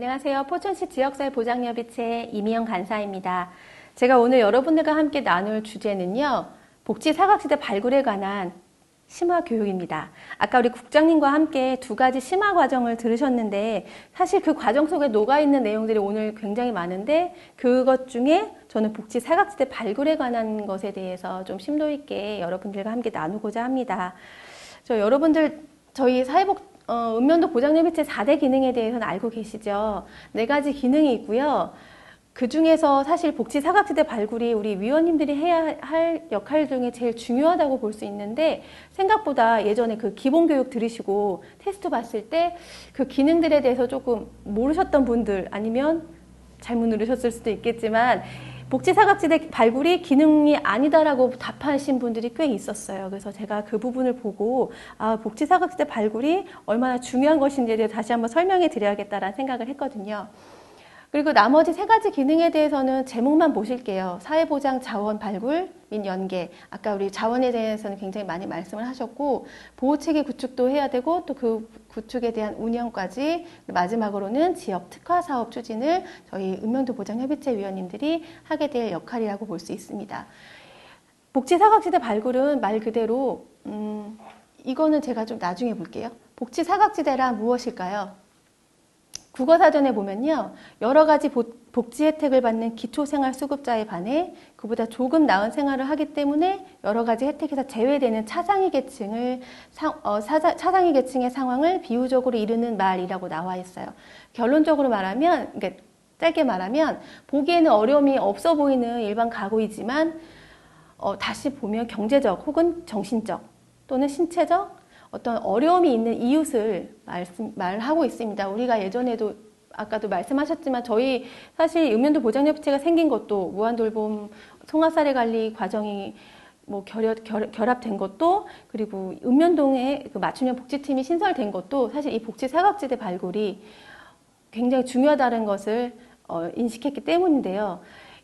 안녕하세요. 포천시 지역사회보장협의체 이미영 간사입니다. 제가 오늘 여러분들과 함께 나눌 주제는요. 복지 사각지대 발굴에 관한 심화 교육입니다. 아까 우리 국장님과 함께 두 가지 심화 과정을 들으셨는데 사실 그 과정 속에 녹아있는 내용들이 오늘 굉장히 많은데 그것 중에 저는 복지 사각지대 발굴에 관한 것에 대해서 좀 심도 있게 여러분들과 함께 나누고자 합니다. 여러분들 저희 읍면동 보장협의체 4대 기능에 대해서는 알고 계시죠? 4가지 기능이 있고요. 그 중에서 사실 복지 사각지대 발굴이 우리 위원님들이 해야 할 역할 중에 제일 중요하다고 볼 수 있는데 생각보다 예전에 그 기본교육 들으시고 테스트 봤을 때 그 기능들에 대해서 조금 모르셨던 분들 아니면 잘못 누르셨을 수도 있겠지만 복지 사각지대 발굴이 기능이 아니다라고 답하신 분들이 꽤 있었어요. 그래서 제가 그 부분을 보고 복지 사각지대 발굴이 얼마나 중요한 것인지에 대해 다시 한번 설명해 드려야겠다라는 생각을 했거든요. 그리고 나머지 3가지 기능에 대해서는 제목만 보실게요. 사회보장 자원 발굴 및 연계. 아까 우리 자원에 대해서는 굉장히 많이 말씀을 하셨고 보호체계 구축도 해야 되고 또 그 구축에 대한 운영까지 마지막으로는 지역 특화 사업 추진을 저희 읍면동 보장협의체 위원님들이 하게 될 역할이라고 볼 수 있습니다. 복지 사각지대 발굴은 말 그대로 이거는 제가 좀 나중에 볼게요. 복지 사각지대란 무엇일까요? 국어사전에 보면요. 여러 가지 복지 혜택을 받는 기초생활수급자에 반해 그보다 조금 나은 생활을 하기 때문에 여러 가지 혜택에서 제외되는 차상위 계층의 상황을 비유적으로 이르는 말이라고 나와 있어요. 결론적으로 말하면, 그러니까 짧게 말하면 보기에는 어려움이 없어 보이는 일반 가구이지만 다시 보면 경제적 혹은 정신적 또는 신체적 어떤 어려움이 있는 이웃을 말하고 있습니다. 우리가 예전에도 아까도 말씀하셨지만 저희 사실 읍면동 보장협의체가 생긴 것도 무한돌봄 송화사례관리 과정이 결합된 것도 그리고 읍면동에 그 맞춤형 복지팀이 신설된 것도 사실 이 복지 사각지대 발굴이 굉장히 중요하다는 것을 인식했기 때문인데요.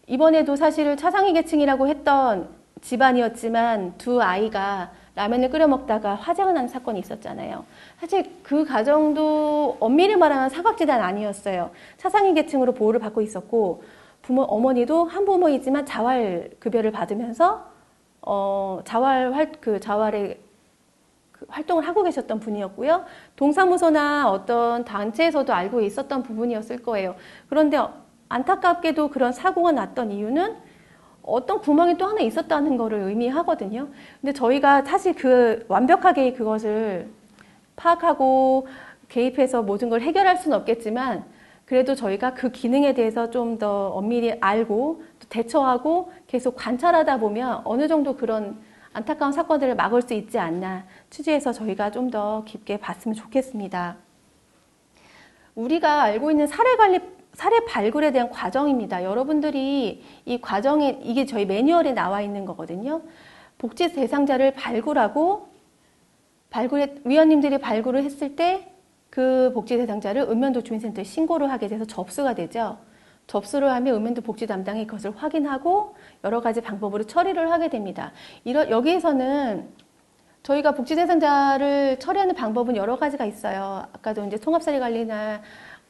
이번에도 사실 차상위 계층이라고 했던 집안이었지만 두 아이가 라면을 끓여 먹다가 화재가 난 사건이 있었잖아요. 사실 그 가정도 엄밀히 말하면 사각지대는 아니었어요. 차상위 계층으로 보호를 받고 있었고 어머니도 한부모이지만 자활급여를 받으면서 자활의 활동을 하고 계셨던 분이었고요. 동사무소나 어떤 단체에서도 알고 있었던 부분이었을 거예요. 그런데 안타깝게도 그런 사고가 났던 이유는 어떤 구멍이 또 하나 있었다는 것을 의미하거든요. 근데 저희가 사실 완벽하게 그것을 파악하고 개입해서 모든 걸 해결할 수는 없겠지만 그래도 저희가 그 기능에 대해서 좀 더 엄밀히 알고 또 대처하고 계속 관찰하다 보면 어느 정도 그런 안타까운 사건들을 막을 수 있지 않나 취지해서 저희가 좀 더 깊게 봤으면 좋겠습니다. 우리가 알고 있는 사례 발굴에 대한 과정입니다. 여러분들이 이 과정에 이게 저희 매뉴얼에 나와 있는 거거든요. 복지 대상자를 위원님들이 발굴을 했을 때 그 복지 대상자를 읍면동 주민센터에 신고를 하게 돼서 접수가 되죠. 접수를 하면 읍면동 복지 담당이 그것을 확인하고 여러 가지 방법으로 처리를 하게 됩니다. 여기에서는 저희가 복지 대상자를 처리하는 방법은 여러 가지가 있어요. 아까도 이제 통합사례관리나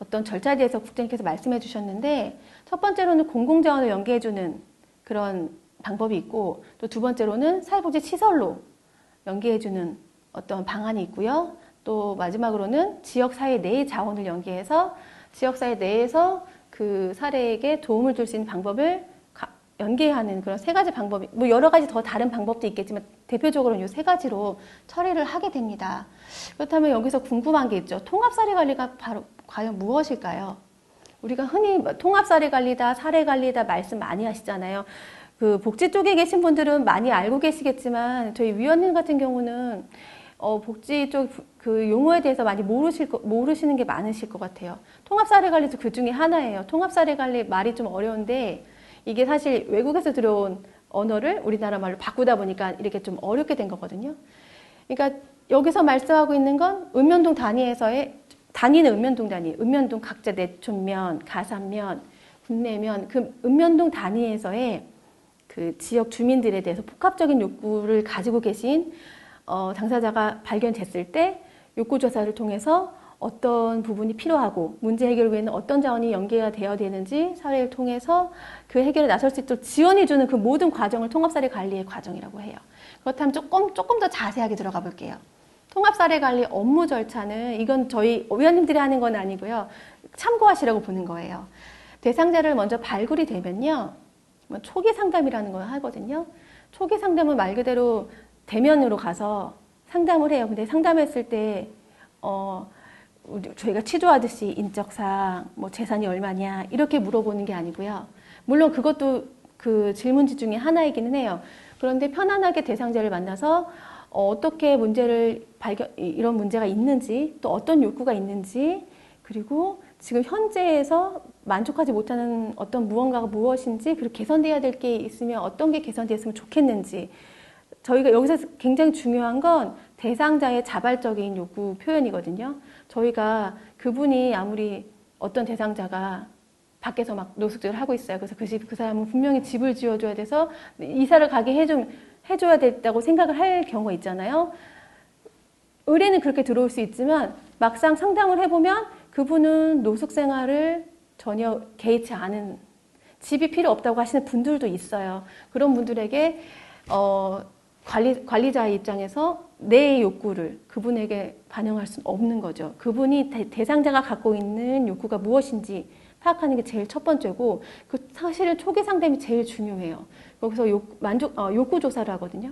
어떤 절차에 대해서 국장님께서 말씀해 주셨는데 첫 번째로는 공공자원을 연계해주는 그런 방법이 있고 또 두 번째로는 사회복지시설로 연계해주는 어떤 방안이 있고요. 또 마지막으로는 지역사회 내의 자원을 연계해서 지역사회 내에서 그 사례에게 도움을 줄 수 있는 방법을 연계하는 그런 3가지 방법이 여러 가지 더 다른 방법도 있겠지만 대표적으로는 이 3가지로 처리를 하게 됩니다. 그렇다면 여기서 궁금한 게 있죠. 통합사례관리가 바로 과연 무엇일까요? 우리가 흔히 통합사례관리다, 사례관리다 말씀 많이 하시잖아요. 그 복지 쪽에 계신 분들은 많이 알고 계시겠지만 저희 위원님 같은 경우는 복지 쪽 그 용어에 대해서 많이 모르시는 게 많으실 것 같아요. 통합사례관리도 그 중에 하나예요. 통합사례관리 말이 좀 어려운데 이게 사실 외국에서 들어온 언어를 우리나라 말로 바꾸다 보니까 이렇게 좀 어렵게 된 거거든요. 그러니까 여기서 말씀하고 있는 건 읍면동 단위에서의 단위는 읍면동 단위, 읍면동 각자 내촌면, 가산면, 군내면 그 읍면동 단위에서의 그 지역 주민들에 대해서 복합적인 욕구를 가지고 계신 당사자가 발견됐을 때 욕구조사를 통해서 어떤 부분이 필요하고 문제 해결을 위해서는 어떤 자원이 연계가 되어야 되는지 사례를 통해서 그 해결에 나설 수 있도록 지원해주는 그 모든 과정을 통합사례관리의 과정이라고 해요. 그렇다면 조금 더 자세하게 들어가 볼게요. 통합사례관리 업무 절차는 이건 저희 위원님들이 하는 건 아니고요. 참고하시라고 보는 거예요. 대상자를 먼저 발굴이 되면요. 초기 상담이라는 걸 하거든요. 초기 상담은 말 그대로 대면으로 가서 상담을 해요. 근데 상담했을 때 저희가 취조하듯이 인적사항, 뭐 재산이 얼마냐 이렇게 물어보는 게 아니고요. 물론 그것도 그 질문지 중에 하나이기는 해요. 그런데 편안하게 대상자를 만나서 어떻게 문제를 이런 문제가 있는지, 또 어떤 욕구가 있는지, 그리고 지금 현재에서 만족하지 못하는 어떤 무언가가 무엇인지, 그리고 개선돼야 될 게 있으면 어떤 게 개선되었으면 좋겠는지. 저희가 여기서 굉장히 중요한 건 대상자의 자발적인 요구 표현이거든요. 저희가 그분이 아무리 어떤 대상자가 밖에서 막 노숙질을 하고 있어요. 그래서 그 사람은 분명히 집을 지어줘야 돼서 이사를 가게 해줘야 된다고 생각을 할 경우가 있잖아요. 의뢰는 그렇게 들어올 수 있지만 막상 상담을 해보면 그분은 노숙 생활을 전혀 개의치 않은, 집이 필요 없다고 하시는 분들도 있어요. 그런 분들에게 관리자의 입장에서 내 욕구를 그분에게 반영할 수는 없는 거죠. 그분이 대상자가 갖고 있는 욕구가 무엇인지 파악하는 게 제일 첫 번째고, 사실은 초기 상담이 제일 중요해요. 거기서 욕구 조사를 하거든요.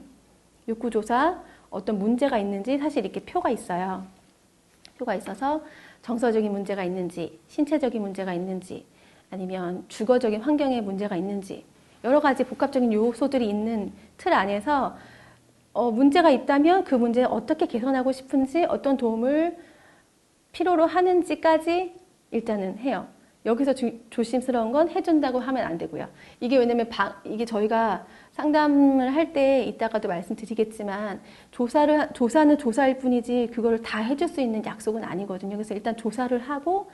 욕구 조사, 어떤 문제가 있는지 사실 이렇게 표가 있어요. 표가 있어서 정서적인 문제가 있는지, 신체적인 문제가 있는지, 아니면 주거적인 환경에 문제가 있는지, 여러 가지 복합적인 요소들이 있는 틀 안에서 문제가 있다면 그 문제를 어떻게 개선하고 싶은지, 어떤 도움을 필요로 하는지까지 일단은 해요. 여기서 조심스러운 건 해준다고 하면 안 되고요. 이게 왜냐면 이게 저희가 상담을 할 때 이따가도 말씀드리겠지만 조사는 조사일 뿐이지 그거를 다 해줄 수 있는 약속은 아니거든요. 그래서 일단 조사를 하고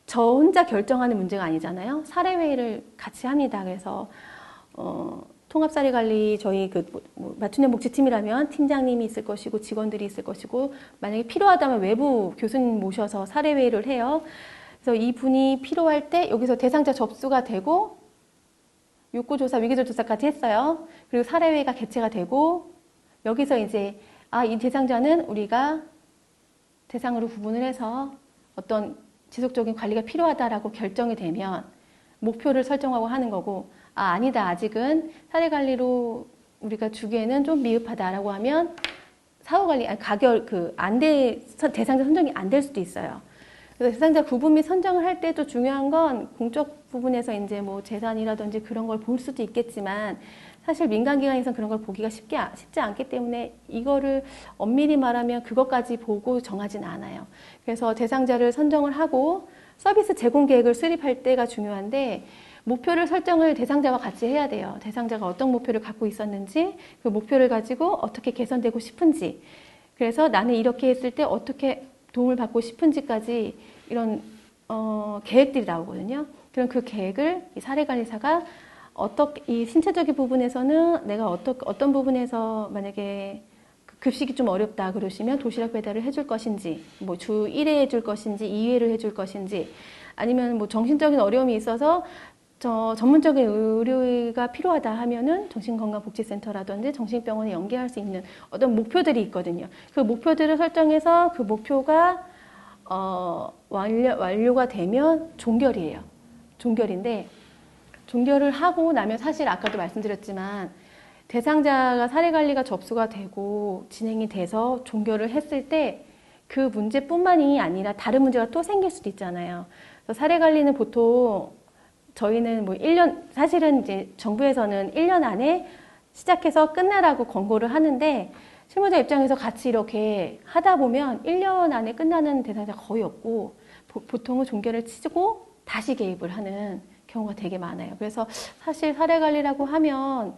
저 혼자 결정하는 문제가 아니잖아요. 사례회의를 같이 합니다. 그래서 통합사례관리 저희 맞춤형 복지팀이라면 팀장님이 있을 것이고 직원들이 있을 것이고, 만약에 필요하다면 외부 교수님 모셔서 사례회의를 해요. 그래서 이분이 필요할 때 여기서 대상자 접수가 되고 욕구조사, 위기조사까지 했어요. 그리고 사례회의가 개최가 되고, 여기서 이제 이 대상자는 우리가 대상으로 구분을 해서 어떤 지속적인 관리가 필요하다라고 결정이 되면 목표를 설정하고 하는 거고, 아니다, 아직은 사례관리로 우리가 주기에는 좀 미흡하다라고 하면 사후관리, 대상자 선정이 안 될 수도 있어요. 그래서 대상자 구분 및 선정을 할 때도 중요한 건 공적 부분에서 이제 뭐 재산이라든지 그런 걸 볼 수도 있겠지만, 사실 민간기관에서는 그런 걸 보기가 쉽지 않기 때문에 이거를 엄밀히 말하면 그것까지 보고 정하진 않아요. 그래서 대상자를 선정을 하고 서비스 제공 계획을 수립할 때가 중요한데, 목표를 설정을 대상자와 같이 해야 돼요. 대상자가 어떤 목표를 갖고 있었는지, 그 목표를 가지고 어떻게 개선되고 싶은지, 그래서 나는 이렇게 했을 때 어떻게 도움을 받고 싶은지까지 이런 계획들이 나오거든요. 그럼 그 계획을 이 사례관리사가 이 신체적인 부분에서는 내가 어떤 부분에서 만약에 급식이 좀 어렵다 그러시면 도시락 배달을 해줄 것인지, 뭐 주 1회 해줄 것인지 2회를 해줄 것인지, 아니면 뭐 정신적인 어려움이 있어서 전문적인 의료가 필요하다 하면은 정신건강복지센터라든지 정신병원에 연계할 수 있는 어떤 목표들이 있거든요. 그 목표들을 설정해서 그 목표가 완료가 되면 종결이에요. 종결인데, 종결을 하고 나면 사실 아까도 말씀드렸지만 대상자가 사례관리가 접수가 되고 진행이 돼서 종결을 했을 때 그 문제뿐만이 아니라 다른 문제가 또 생길 수도 있잖아요. 그래서 사례관리는 보통 저희는 뭐 1년, 사실은 이제 정부에서는 1년 안에 시작해서 끝나라고 권고를 하는데, 실무자 입장에서 같이 이렇게 하다 보면 1년 안에 끝나는 대상자가 거의 없고, 보통은 종결을 치고 다시 개입을 하는 경우가 되게 많아요. 그래서 사실 사례관리라고 하면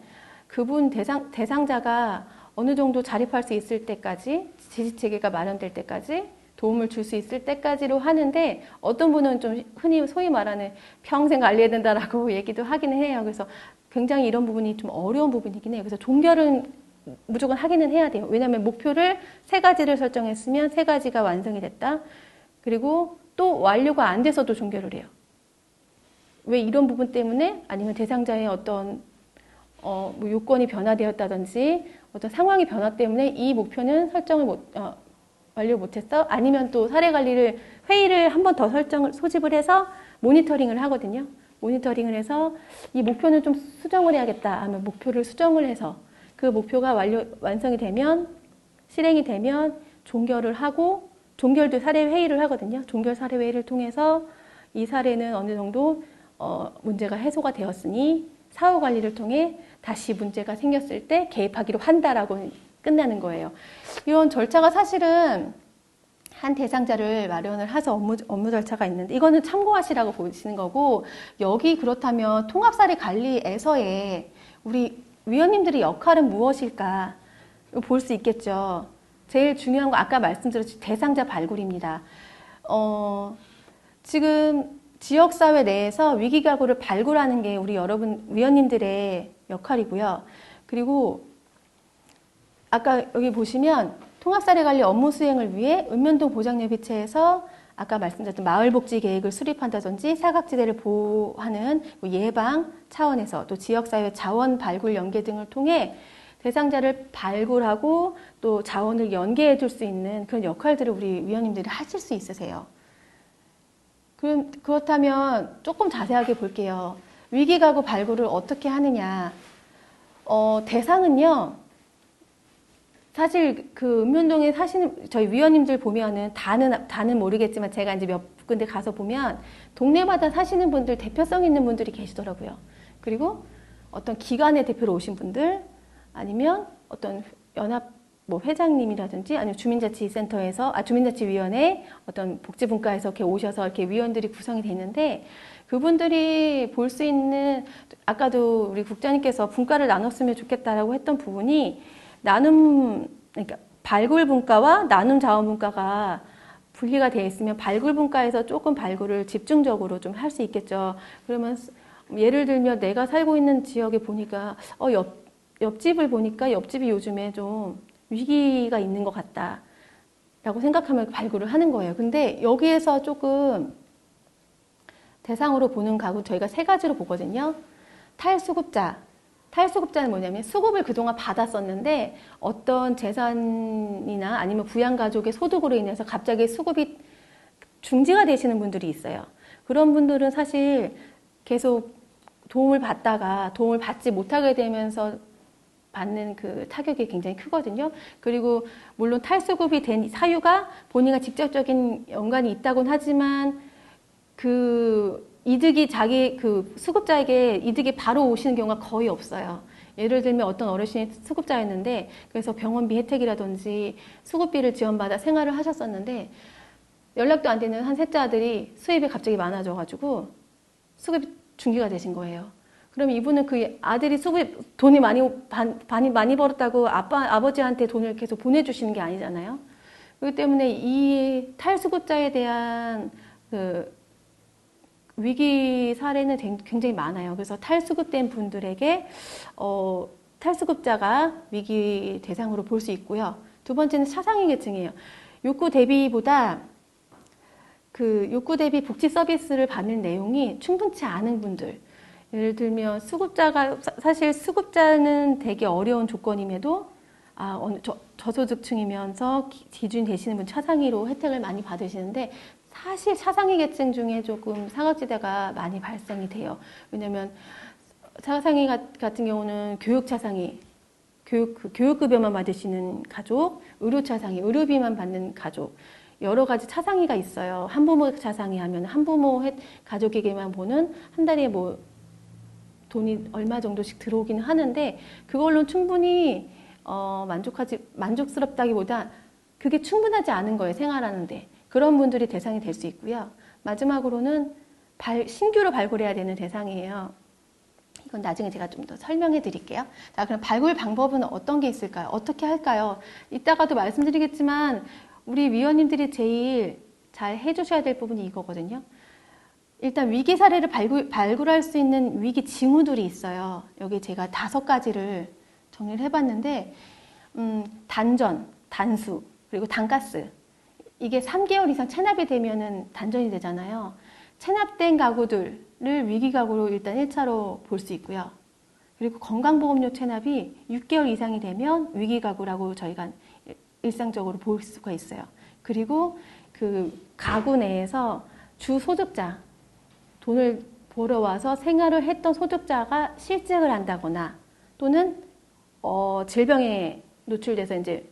그분 대상자가 어느 정도 자립할 수 있을 때까지, 지지체계가 마련될 때까지, 도움을 줄 수 있을 때까지로 하는데, 어떤 분은 좀 흔히 소위 말하는 평생 관리해야 된다라고 얘기도 하기는 해요. 그래서 굉장히 이런 부분이 좀 어려운 부분이긴 해요. 그래서 종결은 무조건 하기는 해야 돼요. 왜냐하면 목표를 3가지를 설정했으면 3가지가 완성이 됐다. 그리고 또 완료가 안 돼서도 종결을 해요. 왜 이런 부분 때문에 아니면 대상자의 어떤 뭐 요건이 변화되었다든지 어떤 상황의 변화 때문에 이 목표는 설정을 완료 못했어? 아니면 또 사례관리를 회의를 한 번 더 소집을 해서 모니터링을 하거든요. 모니터링을 해서 이 목표는 좀 수정을 해야겠다 하면 목표를 수정을 해서 그 목표가 완성이 되면 실행이 되면 종결을 하고 종결도 사례 회의를 하거든요. 종결 사례 회의를 통해서 이 사례는 어느 정도 문제가 해소가 되었으니 사후 관리를 통해 다시 문제가 생겼을 때 개입하기로 한다라고 끝나는 거예요. 이런 절차가 사실은 한 대상자를 마련을 해서 업무 절차가 있는데 이거는 참고하시라고 보시는 거고 여기 그렇다면 통합사례 관리에서의 우리 위원님들의 역할은 무엇일까 볼 수 있겠죠. 제일 중요한 거 아까 말씀드렸듯이 대상자 발굴입니다. 지금 지역사회 내에서 위기가구를 발굴하는 게 우리 여러분 위원님들의 역할이고요. 그리고 아까 여기 보시면 통합사례관리 업무 수행을 위해 읍면동 보장예비체에서 아까 말씀드렸던 마을복지계획을 수립한다든지 사각지대를 보호하는 예방 차원에서 또 지역사회 자원 발굴 연계 등을 통해 대상자를 발굴하고 또 자원을 연계해 줄 수 있는 그런 역할들을 우리 위원님들이 하실 수 있으세요. 그렇다면 조금 자세하게 볼게요. 위기가구 발굴을 어떻게 하느냐. 대상은요. 사실 그 읍면동에 사시는 저희 위원님들 보면은 다는 모르겠지만 제가 이제 몇 군데 가서 보면 동네마다 사시는 분들 대표성 있는 분들이 계시더라고요. 그리고 어떤 기관의 대표로 오신 분들 아니면 어떤 연합 뭐 회장님이라든지 아니면 주민자치위원회 어떤 복지분과에서 이렇게 오셔서 이렇게 위원들이 구성이 돼 있는데 그분들이 볼 수 있는 아까도 우리 국장님께서 분과를 나눴으면 좋겠다라고 했던 부분이 그러니까 발굴 분과와 나눔 자원 분과가 분리가 되어 있으면 발굴 분과에서 조금 발굴을 집중적으로 좀 할 수 있겠죠. 그러면 예를 들면 내가 살고 있는 지역에 보니까 옆집을 보니까 옆집이 요즘에 좀 위기가 있는 것 같다 라고 생각하면 발굴을 하는 거예요. 근데 여기에서 조금 대상으로 보는 가구 저희가 세 가지로 보거든요. 탈수급자는 뭐냐면 수급을 그동안 받았었는데 어떤 재산이나 아니면 부양가족의 소득으로 인해서 갑자기 수급이 중지가 되시는 분들이 있어요. 그런 분들은 사실 계속 도움을 받다가 도움을 받지 못하게 되면서 받는 그 타격이 굉장히 크거든요. 그리고 물론 탈수급이 된 사유가 본인과 직접적인 연관이 있다곤 하지만 그 이득이 자기 그 수급자에게 이득이 바로 오시는 경우가 거의 없어요. 예를 들면 어떤 어르신이 수급자였는데 그래서 병원비 혜택이라든지 수급비를 지원받아 생활을 하셨었는데 연락도 안 되는 한 셋째 아들이 수입이 갑자기 많아져가지고 수급이 중지가 되신 거예요. 그럼 이분은 그 아들이 돈이 많이 벌었다고 아버지한테 돈을 계속 보내주시는 게 아니잖아요. 그렇기 때문에 이 탈수급자에 대한 그 위기 사례는 굉장히 많아요. 그래서 탈수급된 분들에게 탈수급자가 위기 대상으로 볼 수 있고요. 두 번째는 차상위 계층이에요. 욕구 대비보다 그 욕구 대비 복지 서비스를 받는 내용이 충분치 않은 분들. 예를 들면 사실 수급자는 되게 어려운 조건임에도 저소득층이면서 기준 되시는 분 차상위로 혜택을 많이 받으시는데 사실 차상위 계층 중에 조금 사각지대가 많이 발생이 돼요. 왜냐하면 차상위 같은 경우는 교육 차상위, 교육급여만 받으시는 가족, 의료 차상위, 의료비만 받는 가족 여러 가지 차상위가 있어요. 한부모 차상위 하면 한부모 가족에게만 보는 한 달에 뭐 돈이 얼마 정도씩 들어오기는 하는데 그걸로는 충분히 만족스럽다기보다 그게 충분하지 않은 거예요. 생활하는데. 그런 분들이 대상이 될 수 있고요. 마지막으로는 신규로 발굴해야 되는 대상이에요. 이건 나중에 제가 좀 더 설명해 드릴게요. 자, 그럼 발굴 방법은 어떤 게 있을까요? 어떻게 할까요? 이따가도 말씀드리겠지만 우리 위원님들이 제일 잘 해주셔야 될 부분이 이거거든요. 일단 위기 사례를 발굴할 수 있는 위기 징후들이 있어요. 여기 제가 5가지를 정리를 해봤는데 단전, 단수, 그리고 단가스 이게 3개월 이상 체납이 되면은 단전이 되잖아요. 체납된 가구들을 위기가구로 일단 1차로 볼 수 있고요. 그리고 건강보험료 체납이 6개월 이상이 되면 위기가구라고 저희가 일상적으로 볼 수가 있어요. 그리고 그 가구 내에서 주 소득자, 돈을 벌어와서 생활을 했던 소득자가 실직을 한다거나 또는 질병에 노출돼서 이제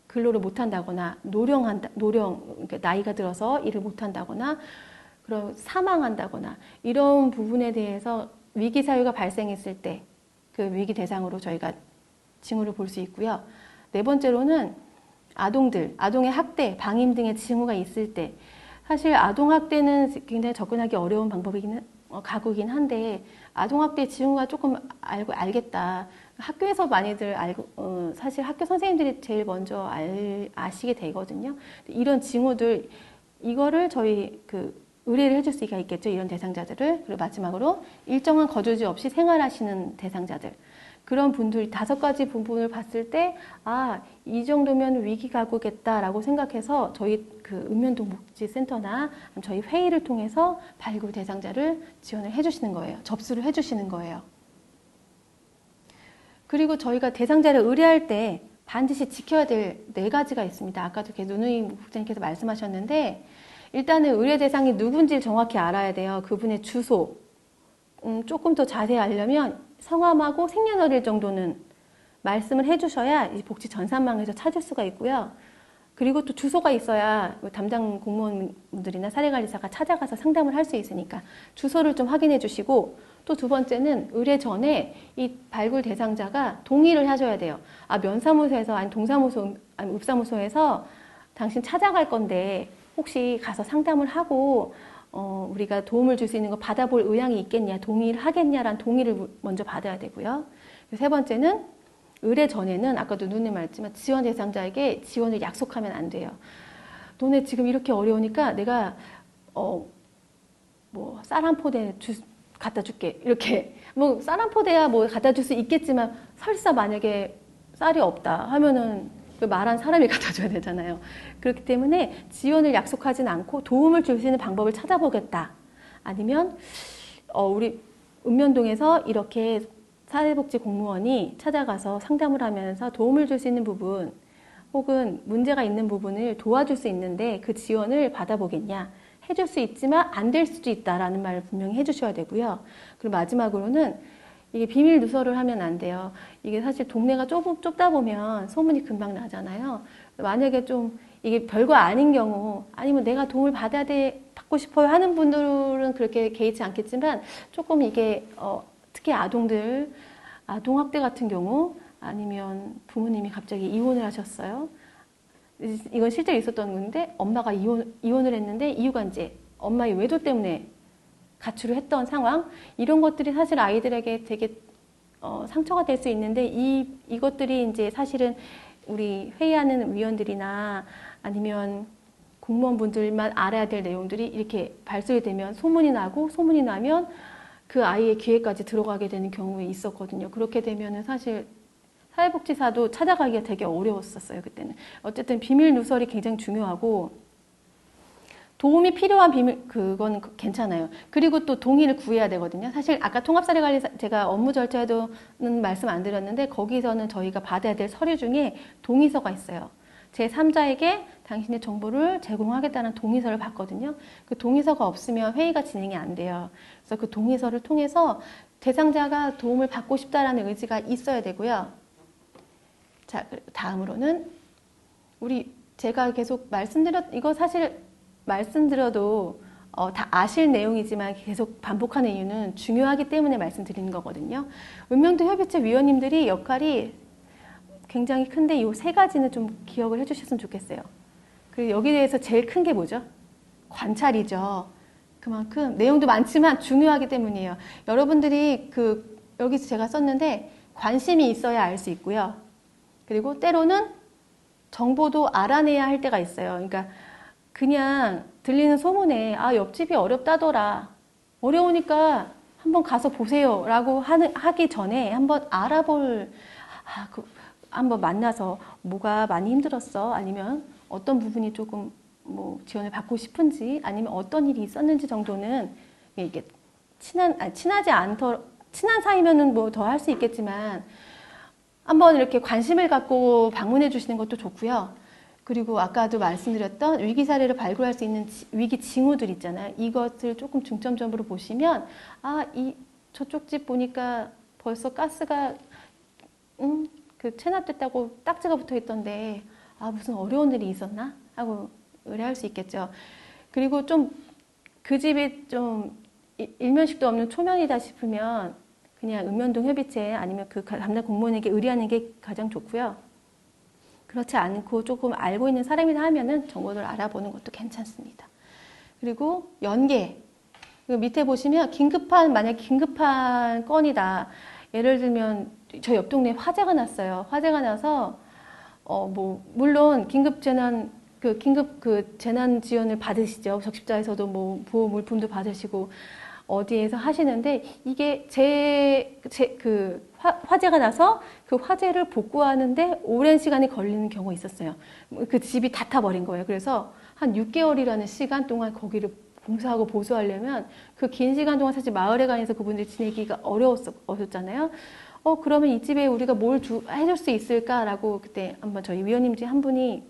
근로를 못한다거나 그러니까 나이가 들어서 일을 못한다거나 그런 사망한다거나 이런 부분에 대해서 위기 사유가 발생했을 때 그 위기 대상으로 저희가 징후를 볼 수 있고요. 네 번째로는 아동의 학대, 방임 등의 징후가 있을 때 사실 아동학대는 굉장히 접근하기 어려운 가구이긴 한데 아동학대 징후가 조금 알겠다. 학교에서 많이들 알고 사실 학교 선생님들이 제일 먼저 아시게 되거든요. 이런 징후들 이거를 저희 의뢰를 해줄 수가 있겠죠. 이런 대상자들을. 그리고 마지막으로 일정한 거주지 없이 생활하시는 대상자들. 그런 분들 5가지 부분을 봤을 때, 이 정도면 위기가구겠다라고 생각해서 저희 읍면동복지센터나 저희 회의를 통해서 발굴 대상자를 지원을 해주시는 거예요. 접수를 해주시는 거예요. 그리고 저희가 대상자를 의뢰할 때 반드시 지켜야 될 4가지가 있습니다. 아까도 누누이 국장님께서 말씀하셨는데, 일단은 의뢰 대상이 누군지를 정확히 알아야 돼요. 그분의 주소. 조금 더 자세히 알려면 성함하고 생년월일 정도는 말씀을 해주셔야 이 복지 전산망에서 찾을 수가 있고요. 그리고 또 주소가 있어야 담당 공무원분들이나 사례관리사가 찾아가서 상담을 할 수 있으니까 주소를 좀 확인해 주시고, 또 2번째는 의뢰 전에 이 발굴 대상자가 동의를 하셔야 돼요. 면사무소에서 아니 동사무소 아니 읍사무소에서 당신 찾아갈 건데 혹시 가서 상담을 하고 우리가 도움을 줄 수 있는 거 받아볼 의향이 있겠냐, 동의를 하겠냐라는 동의를 먼저 받아야 되고요. 3번째는 의뢰 전에는 아까도 누님 말했지만 지원 대상자에게 지원을 약속하면 안 돼요. 너네 지금 이렇게 어려우니까 내가 쌀 한 포대 갖다 줄게. 이렇게 쌀 한 포대야 갖다 줄 수 있겠지만 설사 만약에 쌀이 없다 하면은 말한 사람이 갖다 줘야 되잖아요. 그렇기 때문에 지원을 약속하진 않고 도움을 줄 수 있는 방법을 찾아보겠다. 아니면 우리 읍면동에서 이렇게 사회복지 공무원이 찾아가서 상담을 하면서 도움을 줄 수 있는 부분 혹은 문제가 있는 부분을 도와줄 수 있는데 그 지원을 받아보겠냐. 해줄 수 있지만 안 될 수도 있다라는 말을 분명히 해주셔야 되고요. 그리고 마지막으로는 이게 비밀 누설을 하면 안 돼요. 이게 사실 동네가 좁다 보면 소문이 금방 나잖아요. 만약에 좀 이게 별거 아닌 경우 아니면 내가 도움을 받고 싶어요 하는 분들은 그렇게 개의치 않겠지만 조금 이게 특히 아동학대 같은 경우 아니면 부모님이 갑자기 이혼을 하셨어요. 이건 실제로 있었던 건데 엄마가 이혼을 했는데 이유가 이제 엄마의 외도 때문에 가출을 했던 상황, 이런 것들이 사실 아이들에게 되게 상처가 될 수 있는데 이것들이 이제 사실은 우리 회의하는 위원들이나 아니면 공무원분들만 알아야 될 내용들이 이렇게 발설이 되면 소문이 나면 그 아이의 귀에까지 들어가게 되는 경우에 있었거든요. 그렇게 되면은 사실 사회복지사도 찾아가기가 되게 어려웠었어요, 그때는. 어쨌든 비밀 누설이 굉장히 중요하고 도움이 필요한 그건 괜찮아요. 그리고 또 동의를 구해야 되거든요. 사실 아까 통합사례관리사 제가 업무 절차에도는 말씀 안 드렸는데 거기서는 저희가 받아야 될 서류 중에 동의서가 있어요. 제3자에게 당신의 정보를 제공하겠다는 동의서를 받거든요. 그 동의서가 없으면 회의가 진행이 안 돼요. 그래서 그 동의서를 통해서 대상자가 도움을 받고 싶다라는 의지가 있어야 되고요. 자, 다음으로는 제가 계속 이거 사실 말씀드려도 다 아실 내용이지만 계속 반복하는 이유는 중요하기 때문에 말씀드리는 거거든요. 읍면동 협의체 위원님들이 역할이 굉장히 큰데 이 3가지는 좀 기억을 해주셨으면 좋겠어요. 그리고 여기에 대해서 제일 큰 게 뭐죠? 관찰이죠. 그만큼 내용도 많지만 중요하기 때문이에요. 여러분들이 여기서 제가 썼는데 관심이 있어야 알 수 있고요. 그리고 때로는 정보도 알아내야 할 때가 있어요. 그러니까 그냥 들리는 소문에 옆집이 어렵다더라. 어려우니까 한번 가서 보세요. 라고 하기 전에 한번 알아볼, 한번 만나서 뭐가 많이 힘들었어? 아니면 어떤 부분이 조금 뭐 지원을 받고 싶은지 아니면 어떤 일이 있었는지 정도는 이게 친하지 않더 친한 사이면은 뭐 더 할 수 있겠지만 한번 이렇게 관심을 갖고 방문해 주시는 것도 좋고요. 그리고 아까도 말씀드렸던 위기 사례를 발굴할 수 있는 위기 징후들 있잖아요. 이것을 조금 중점적으로 보시면 저쪽 집 보니까 벌써 가스가 그 체납됐다고 딱지가 붙어 있던데 무슨 어려운 일이 있었나? 하고 의뢰할 수 있겠죠. 그리고 좀 그 집이 좀 일면식도 없는 초면이다 싶으면 그냥 읍면동 협의체 아니면 그 담당 공무원에게 의뢰하는 게 가장 좋고요. 그렇지 않고 조금 알고 있는 사람이라 하면은 정보를 알아보는 것도 괜찮습니다. 그리고 연계. 밑에 보시면 만약 긴급한 건이다. 예를 들면 저희 옆 동네에 화재가 났어요. 화재가 나서 물론 긴급 재난 지원을 받으시죠. 적십자에서도 뭐 보호 물품도 받으시고 어디에서 하시는데 이게 화재가 나서 그 화재를 복구하는데 오랜 시간이 걸리는 경우가 있었어요. 그 집이 다 타버린 거예요. 그래서 한 6개월이라는 시간 동안 거기를 공사하고 보수하려면 그 긴 시간 동안 사실 마을에 관해서 그분들이 지내기가 어려웠잖아요. 그러면 이 집에 우리가 뭘 해줄 수 있을까라고 그때 한번 저희 위원님 중에 한 분이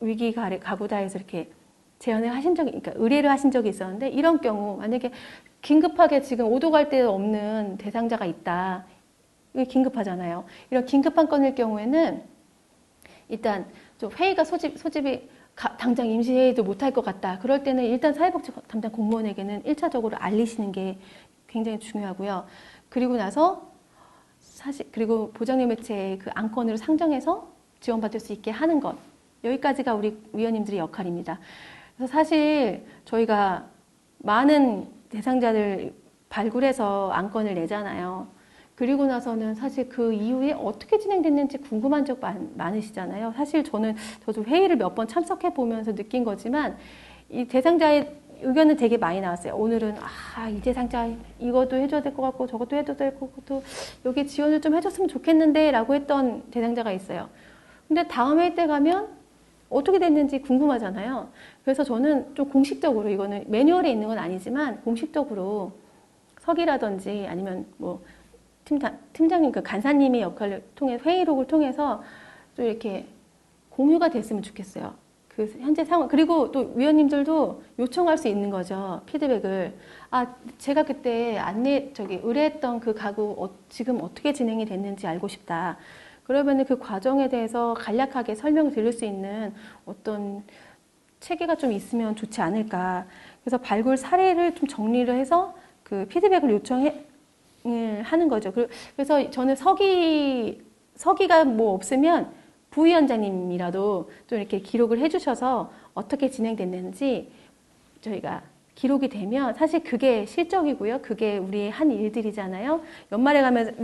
위기 가구다에서 이렇게 제안을 하신 적이, 그러니까 의뢰를 하신 적이 있었는데 이런 경우 만약에 긴급하게 지금 오도 갈 데 없는 대상자가 있다. 이게 긴급하잖아요. 이런 긴급한 건일 경우에는 일단 좀 회의가 소집이 당장 임시회의도 못할 것 같다. 그럴 때는 일단 사회복지 담당 공무원에게는 1차적으로 알리시는 게 굉장히 중요하고요. 그리고 나서 그리고 보장료 매체의 그 안건으로 상정해서 지원받을 수 있게 하는 것. 여기까지가 우리 위원님들의 역할입니다. 그래서 사실 저희가 많은 대상자들 발굴해서 안건을 내잖아요. 그리고 나서는 사실 그 이후에 어떻게 진행됐는지 궁금한 적 많으시잖아요. 사실 저도 회의를 몇 번 참석해 보면서 느낀 거지만 이 대상자의 의견은 되게 많이 나왔어요. 오늘은 이 대상자 이것도 해줘야 될 것 같고 저것도 해줘야 될 것 같고 여기 지원을 좀 해줬으면 좋겠는데 라고 했던 대상자가 있어요. 근데 다음 회의 때 가면 어떻게 됐는지 궁금하잖아요. 그래서 저는 좀 공식적으로 이거는 매뉴얼에 있는 건 아니지만 공식적으로 서기라든지 아니면 뭐 팀장님, 그 간사님의 역할을 통해 회의록을 통해서 좀 이렇게 공유가 됐으면 좋겠어요. 그 현재 상황, 그리고 또 위원님들도 요청할 수 있는 거죠. 피드백을. 제가 그때 의뢰했던 그 가구 지금 어떻게 진행이 됐는지 알고 싶다. 그러면은 그 과정에 대해서 간략하게 설명을 드릴 수 있는 어떤 체계가 좀 있으면 좋지 않을까. 그래서 발굴 사례를 좀 정리를 해서 그 피드백을 하는 거죠. 그래서 저는 서기가 뭐 없으면 부위원장님이라도 좀 이렇게 기록을 해주셔서 어떻게 진행됐는지 저희가 기록이 되면 사실 그게 실적이고요. 그게 우리의 한 일들이잖아요. 연말에 가면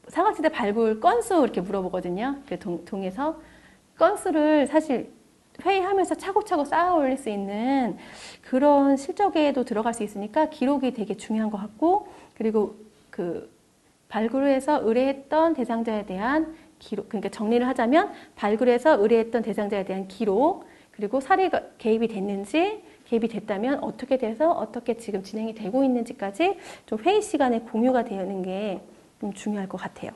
사각지대 발굴 건수 이렇게 물어보거든요. 그 동에서 건수를 사실 회의하면서 차곡차곡 쌓아 올릴 수 있는 그런 실적에도 들어갈 수 있으니까 기록이 되게 중요한 것 같고, 그리고 그 발굴해서 의뢰했던 대상자에 대한 기록, 그러니까 정리를 하자면 발굴해서 의뢰했던 대상자에 대한 기록, 그리고 사례가 개입이 됐다면 어떻게 돼서 어떻게 지금 진행이 되고 있는지까지 좀 회의 시간에 공유가 되는 게 좀 중요할 것 같아요.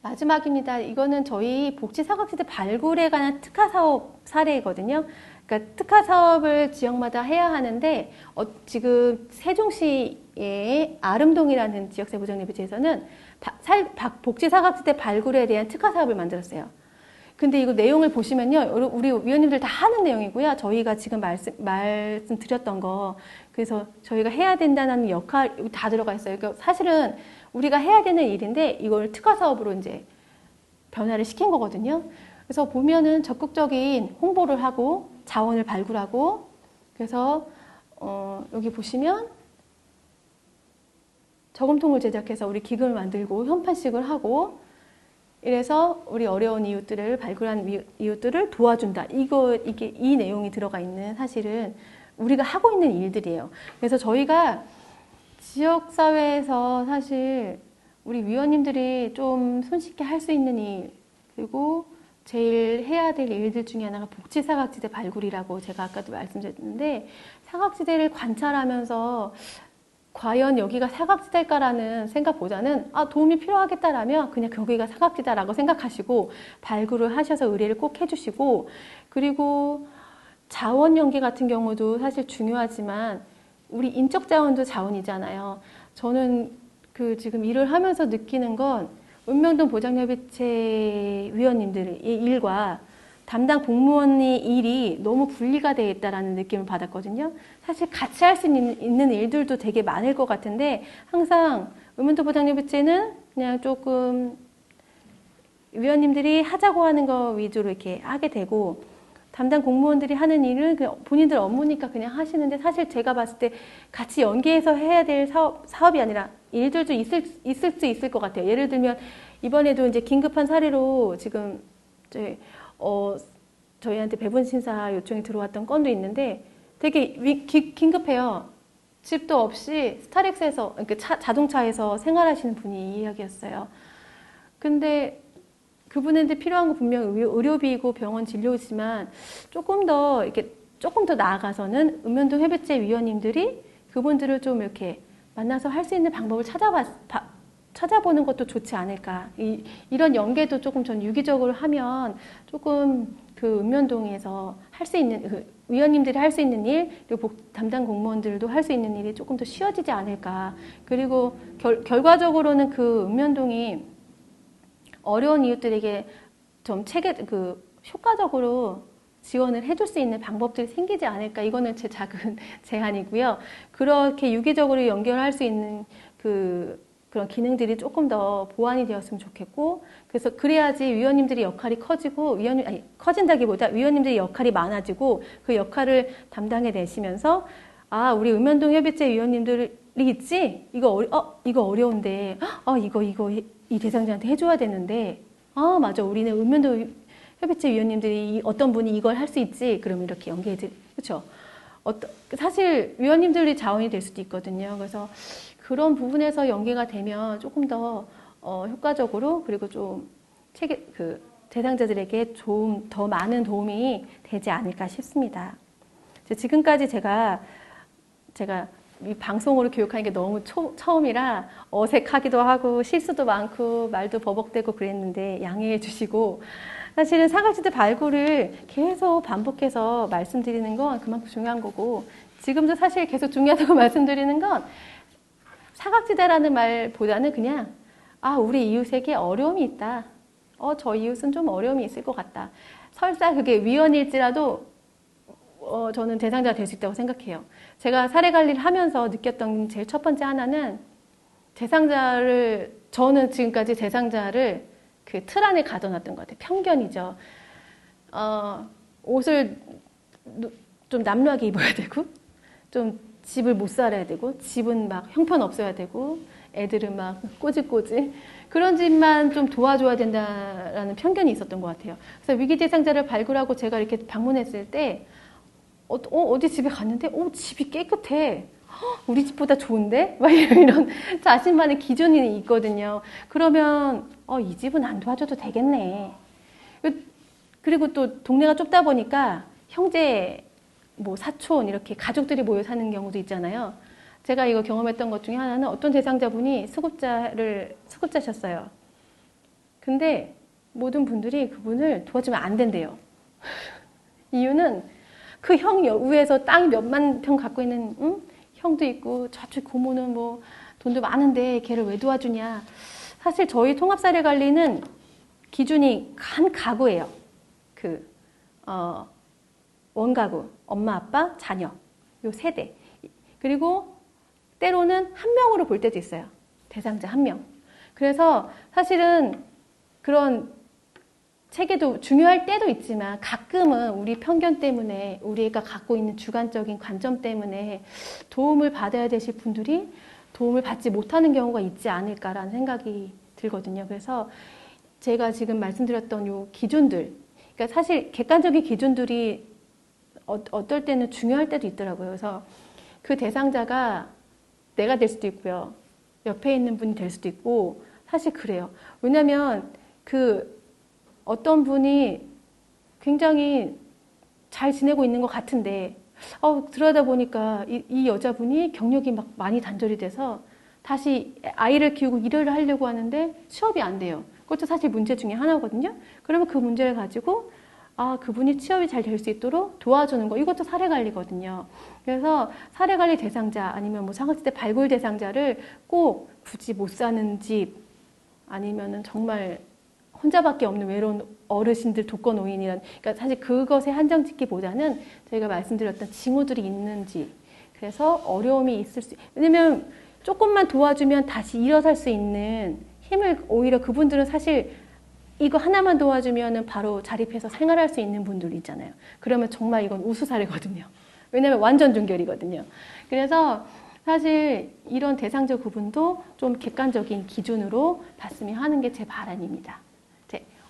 마지막입니다. 이거는 저희 복지사각지대 발굴에 관한 특화사업 사례거든요. 그러니까 특화사업을 지역마다 해야 하는데 지금 세종시의 아름동이라는 지역세 보장예비체에서는 복지사각지대 발굴에 대한 특화사업을 만들었어요. 근데 이거 내용을 보시면요. 우리 위원님들 다 하는 내용이고요. 저희가 지금 말씀드렸던 거. 그래서 저희가 해야 된다는 역할 다 들어가 있어요. 그러니까 사실은 우리가 해야 되는 일인데 이걸 특화 사업으로 이제 변화를 시킨 거거든요. 그래서 보면은 적극적인 홍보를 하고 자원을 발굴하고 그래서 여기 보시면 저금통을 제작해서 우리 기금을 만들고 현판식을 하고 이래서 우리 어려운 이웃들을 발굴한 이웃들을 도와준다. 이게 이 내용이 들어가 있는 사실은 우리가 하고 있는 일들이에요. 그래서 저희가 지역사회에서 사실 우리 위원님들이 좀 손쉽게 할 수 있는 일, 그리고 제일 해야 될 일들 중에 하나가 복지 사각지대 발굴이라고 제가 아까도 말씀드렸는데, 사각지대를 관찰하면서 과연 여기가 사각지대일까라는 생각보다는 도움이 필요하겠다라면 그냥 거기가 사각지대라고 생각하시고 발굴을 하셔서 의뢰를 꼭 해주시고, 그리고 자원 연계 같은 경우도 사실 중요하지만 우리 인적 자원도 자원이잖아요. 저는 지금 일을 하면서 느끼는 건 읍면동 보장협의체 위원님들의 일과 담당 공무원의 일이 너무 분리가 되어 있다는 느낌을 받았거든요. 사실 같이 할 수 있는 일들도 되게 많을 것 같은데, 항상 읍면동 보장협의체는 그냥 조금 위원님들이 하자고 하는 거 위주로 이렇게 하게 되고, 담당 공무원들이 하는 일은 본인들 업무니까 그냥 하시는데, 사실 제가 봤을 때 같이 연계해서 해야 될 사업이 아니라 일들도 있을 수 있을 것 같아요. 예를 들면 이번에도 이제 긴급한 사례로 지금 저희한테 배분 심사 요청이 들어왔던 건도 있는데, 되게 긴급해요. 집도 없이 스타렉스에서, 그러니까 자동차에서 생활하시는 분이 이야기였어요. 근데 그분한테 필요한 거 분명 의료비이고 병원 진료지만 조금 더 나아가서는 읍면동 협의체 위원님들이 그분들을 좀 이렇게 만나서 할 수 있는 방법을 찾아보는 것도 좋지 않을까. 이런 연계도 조금 전 유기적으로 하면 조금 읍면동에서 할 수 있는, 위원님들이 할 수 있는 일, 그리고 담당 공무원들도 할 수 있는 일이 조금 더 쉬워지지 않을까. 그리고 결과적으로는 읍면동이 어려운 이웃들에게 좀 효과적으로 지원을 해줄 수 있는 방법들이 생기지 않을까. 이거는 제 작은 제안이고요. 그렇게 유기적으로 연결할 수 있는 그런 기능들이 조금 더 보완이 되었으면 좋겠고, 그래야지 위원님들의 역할이 커지고, 커진다기보다 위원님들의 역할이 많아지고, 그 역할을 담당해 내시면서, 우리 읍면동 협의체 위원님들이 있지? 이거 어려운데, 이 대상자한테 해줘야 되는데, 맞아. 우리는 읍면동 협의체 위원님들이 어떤 분이 이걸 할 수 있지? 그러면 이렇게 그렇죠? 사실 위원님들이 자원이 될 수도 있거든요. 그래서 그런 부분에서 연계가 되면 조금 더 효과적으로, 그리고 좀 대상자들에게 좀 더 많은 도움이 되지 않을까 싶습니다. 지금까지 제가 이 방송으로 교육하는 게 너무 처음이라 어색하기도 하고 실수도 많고 말도 버벅대고 그랬는데 양해해 주시고, 사실은 사각지대 발굴을 계속 반복해서 말씀드리는 건 그만큼 중요한 거고, 지금도 사실 계속 중요하다고 말씀드리는 건 사각지대라는 말보다는 그냥 우리 이웃에게 어려움이 있다. 저 이웃은 좀 어려움이 있을 것 같다. 설사 그게 위원일지라도 저는 대상자가 될 수 있다고 생각해요. 제가 사례 관리를 하면서 느꼈던 제일 첫 번째 하나는 저는 지금까지 대상자를 그 틀 안에 가둬놨던 것 같아요. 편견이죠. 옷을 좀 남루하게 입어야 되고, 좀 집을 못 살아야 되고, 집은 막 형편없어야 되고, 애들은 막 꼬질꼬질, 그런 집만 좀 도와줘야 된다라는 편견이 있었던 것 같아요. 그래서 위기 대상자를 발굴하고 제가 이렇게 방문했을 때, 어디 집에 갔는데, 집이 깨끗해. 우리 집보다 좋은데? 막 이런 자신만의 기준이 있거든요. 그러면, 이 집은 안 도와줘도 되겠네. 그리고 또 동네가 좁다 보니까 형제, 사촌, 이렇게 가족들이 모여 사는 경우도 있잖아요. 제가 이거 경험했던 것 중에 하나는 어떤 대상자분이 수급자셨어요. 근데 모든 분들이 그분을 도와주면 안 된대요. 이유는 그 형 위에서 땅이 몇만 평 갖고 있는 형도 있고, 저쪽 고모는 돈도 많은데 걔를 왜 도와주냐. 사실 저희 통합사례관리는 기준이 한 가구예요. 원가구, 엄마, 아빠, 자녀, 요 세대. 그리고 때로는 한 명으로 볼 때도 있어요. 대상자 한 명. 그래서 사실은 그런 체계도 중요할 때도 있지만, 가끔은 우리 편견 때문에, 우리가 갖고 있는 주관적인 관점 때문에 도움을 받아야 되실 분들이 도움을 받지 못하는 경우가 있지 않을까라는 생각이 들거든요. 그래서 제가 지금 말씀드렸던 요 기준들, 그러니까 사실 객관적인 기준들이 어떨 때는 중요할 때도 있더라고요. 그래서 그 대상자가 내가 될 수도 있고요. 옆에 있는 분이 될 수도 있고, 사실 그래요. 왜냐면 어떤 분이 굉장히 잘 지내고 있는 것 같은데 들어가다 보니까 이 여자분이 경력이 막 많이 단절이 돼서 다시 아이를 키우고 일을 하려고 하는데 취업이 안 돼요. 그것도 사실 문제 중에 하나거든요. 그러면 그 문제를 가지고 그분이 취업이 잘 될 수 있도록 도와주는 거, 이것도 사례관리거든요. 그래서 사례관리 대상자 아니면 뭐 사각지대 발굴 대상자를 꼭 굳이 못 사는 집 아니면은 정말 혼자밖에 없는 외로운 어르신들, 독거노인이란, 그러니까 사실 그것에 한정 짓기보다는 저희가 말씀드렸던 징후들이 있는지, 그래서 어려움이 있을 왜냐면 조금만 도와주면 다시 일어설 수 있는 힘을, 오히려 그분들은 사실 이거 하나만 도와주면 바로 자립해서 생활할 수 있는 분들 있잖아요. 그러면 정말 이건 우수 사례거든요. 왜냐면 완전 종결이거든요. 그래서 사실 이런 대상자 구분도 좀 객관적인 기준으로 봤으면 하는 게 제 바람입니다.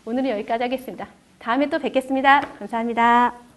오늘은 여기까지 하겠습니다. 다음에 또 뵙겠습니다. 감사합니다.